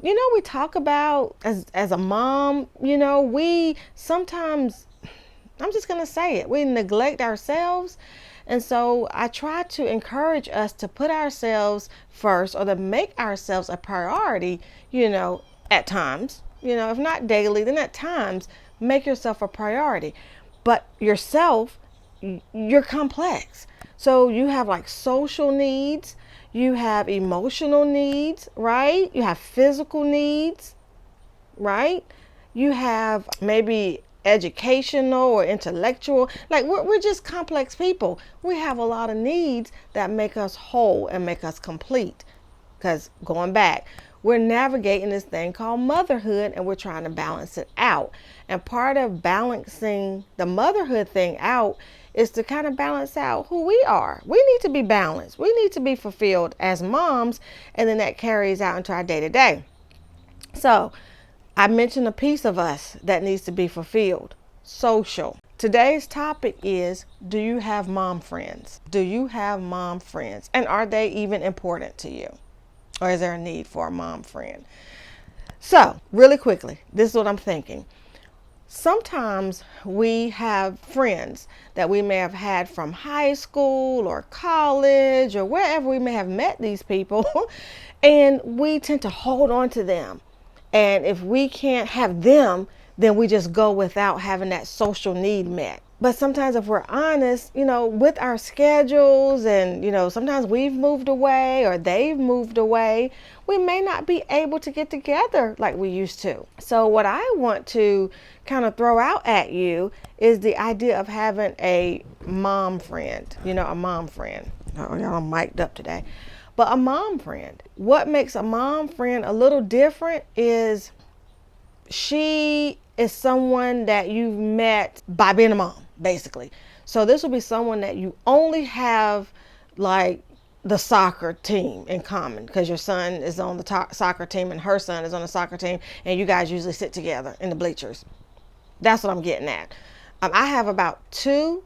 We talk about as a mom, we sometimes, I'm just going to say it, we neglect ourselves. And so I try to encourage us to put ourselves first, or to make ourselves a priority, at times. If not daily, then at times make yourself a priority. But yourself, you're complex. So you have like social needs, you have emotional needs, right? You have physical needs, right? You have maybe educational or intellectual. Like we're just complex people. We have a lot of needs that make us whole and make us complete. Because going back, we're navigating this thing called motherhood, and we're trying to balance it out. And part of balancing the motherhood thing out is to kind of balance out who we are. We need to be balanced. We need to be fulfilled as moms, and then that carries out into our day to day. So I mentioned a piece of us that needs to be fulfilled: social. Today's topic is, do you have mom friends? Do you have mom friends? And are they even important to you? Or is there a need for a mom friend? So, really quickly, this is what I'm thinking. Sometimes we have friends that we may have had from high school or college or wherever we may have met these people, and we tend to hold on to them. And if we can't have them, then we just go without having that social need met. But sometimes, if we're honest, with our schedules, and, sometimes we've moved away or they've moved away, we may not be able to get together like we used to. So what I want to kind of throw out at you is the idea of having a mom friend, a mom friend. Oh, y'all, I'm mic'd up today. But a mom friend. What makes a mom friend a little different is she is someone that you've met by being a mom, basically. So this will be someone that you only have like the soccer team in common, because your son is on the soccer team and her son is on the soccer team, and you guys usually sit together in the bleachers. That's what I'm getting at. I have about two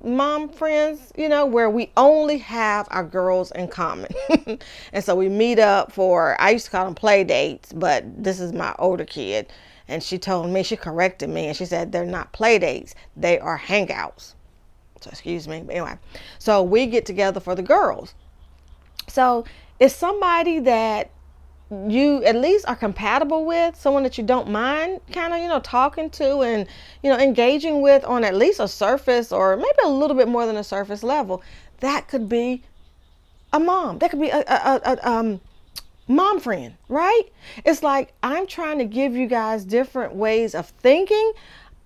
mom friends, where we only have our girls in common. And so we meet up for, I used to call them play dates, but this is my older kid. And she told me, she corrected me, and she said they're not play dates, they are hangouts. So excuse me. But anyway, so we get together for the girls. So it's somebody that you at least are compatible with, someone that you don't mind kind of, talking to and, engaging with on at least a surface, or maybe a little bit more than a surface level. That could be a mom. That could be a mom friend, right? It's like, I'm trying to give you guys different ways of thinking.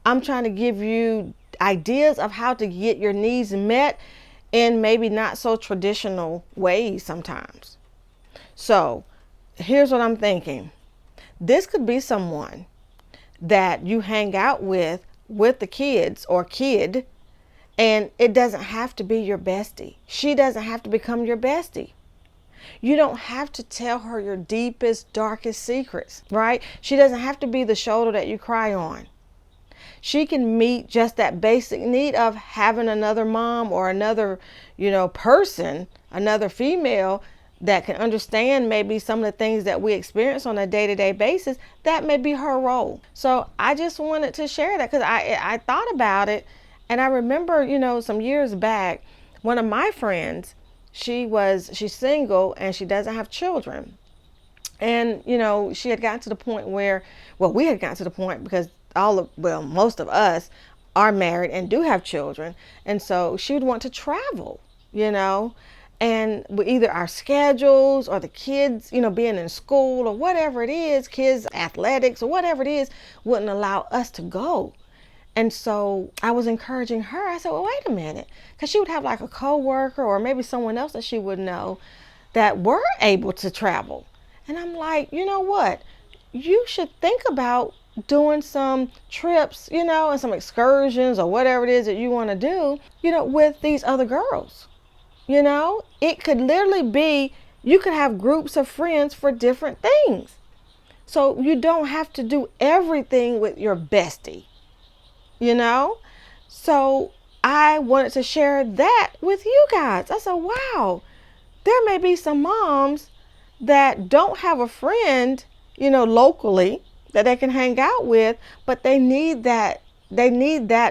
I'm trying to give you ideas of how to get your needs met in maybe not so traditional ways sometimes. So here's what I'm thinking. This could be someone that you hang out with the kids or kid, and it doesn't have to be your bestie. She doesn't have to become your bestie. You don't have to tell her your deepest, darkest secrets, right? She doesn't have to be the shoulder that you cry on. She can meet just that basic need of having another mom or another, person, another female that can understand maybe some of the things that we experience on a day-to-day basis. That may be her role. So I just wanted to share that, because I thought about it, and I remember, some years back, one of my friends, she's single and she doesn't have children. And, she had gotten to the point where, well, we had gotten to the point, because most of us are married and do have children. And so she would want to travel, and with either our schedules or the kids, being in school or whatever it is, kids athletics or whatever it is, wouldn't allow us to go. And so I was encouraging her. I said, well, wait a minute, because she would have like a coworker or maybe someone else that she would know that were able to travel. And I'm like, you know what? You should think about doing some trips, and some excursions or whatever it is that you want to do, with these other girls. It could literally be, you could have groups of friends for different things. So you don't have to do everything with your bestie, So I wanted to share that with you guys. I said, wow, there may be some moms that don't have a friend locally that they can hang out with, but they need that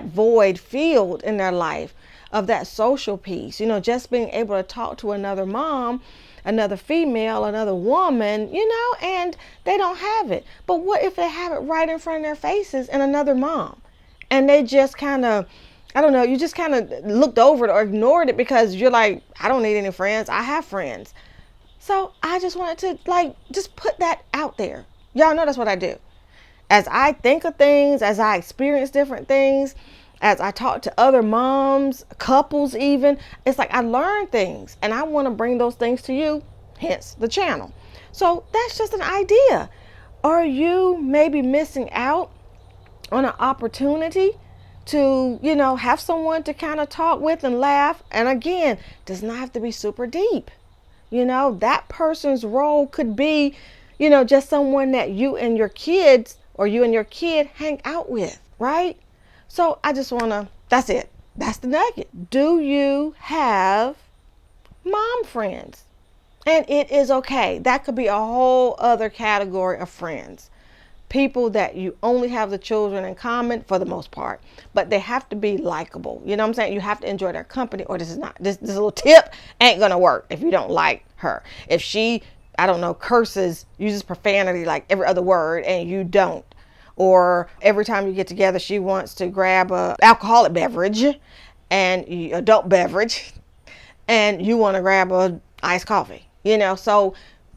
void filled in their life of that social piece, just being able to talk to another mom, another female, another woman, and they don't have it. But what if they have it right in front of their faces and another mom? And they just kind of, I don't know, you just kind of looked over it or ignored it because you're like, I don't need any friends. I have friends. So I just wanted to just put that out there. Y'all know that's what I do. As I think of things, as I experience different things, as I talk to other moms, couples even, it's like I learn things and I want to bring those things to you, hence the channel. So that's just an idea. Are you maybe missing out on an opportunity to, have someone to kind of talk with and laugh? And again, does not have to be super deep. That person's role could be, just someone that you and your kids or you and your kid hang out with, right? So that's it. That's the nugget. Do you have mom friends? And it is okay. That could be a whole other category of friends. People that you only have the children in common for the most part, but they have to be likable. You know what I'm saying? You have to enjoy their company, or this little tip ain't gonna work if you don't like her. If she, I don't know, curses, uses profanity like every other word and you don't, or every time you get together she wants to grab a alcoholic beverage and adult beverage and you want to grab a iced coffee, so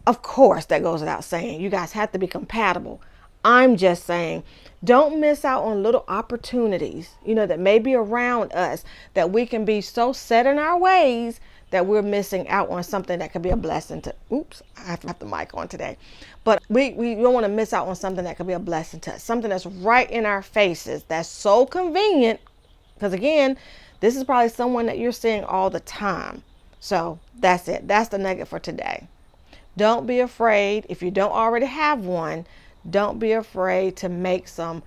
of course that goes without saying. You guys have to be compatible. I'm just saying, don't miss out on little opportunities, that may be around us, that we can be so set in our ways that we're missing out on something that could be a blessing to, I have to have the mic on today. But we don't want to miss out on something that could be a blessing to us, something that's right in our faces, that's so convenient. Because again, this is probably someone that you're seeing all the time. So that's it. That's the nugget for today. Don't be afraid. If you don't already have one, don't be afraid to make some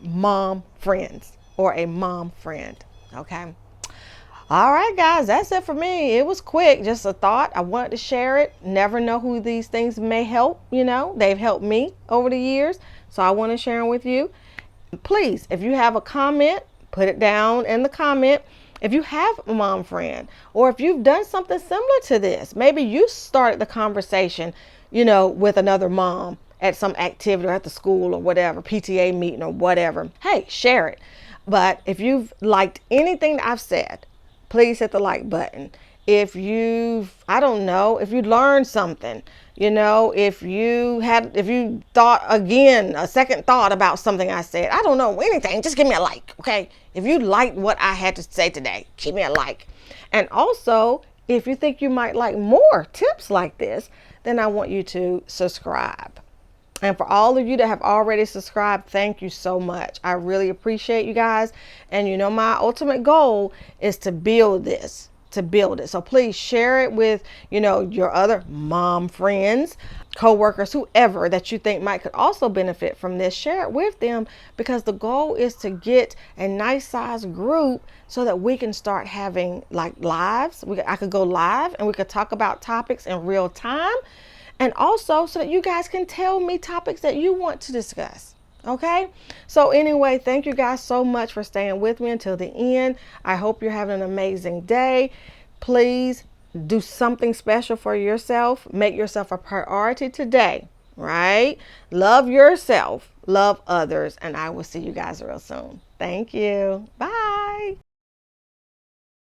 mom friends or a mom friend. Okay. All right, guys, that's it for me. It was quick, just a thought. I wanted to share it. Never know who these things may help. They've helped me over the years. So I want to share them with you. Please, if you have a comment, put it down in the comment. If you have a mom friend, or if you've done something similar to this, maybe you started the conversation, with another mom at some activity or at the school or whatever, PTA meeting or whatever. Hey, share it. But if you've liked anything that I've said, please hit the like button. If I don't know, if you learned something, if you thought again, a second thought about something I said, I don't know, anything, just give me a like, okay? If you liked what I had to say today, give me a like. And also, if you think you might like more tips like this, then I want you to subscribe. And for all of you that have already subscribed, thank you so much. I really appreciate you guys. And my ultimate goal is to build this, So please share it with, your other mom friends, co-workers, whoever that you think could also benefit from this. Share it with them, because the goal is to get a nice size group so that we can start having lives. I could go live and we could talk about topics in real time. And also so that you guys can tell me topics that you want to discuss. Okay? So anyway, thank you guys so much for staying with me until the end. I hope you're having an amazing day. Please do something special for yourself. Make yourself a priority today, right? Love yourself, love others, and I will see you guys real soon. Thank you. Bye.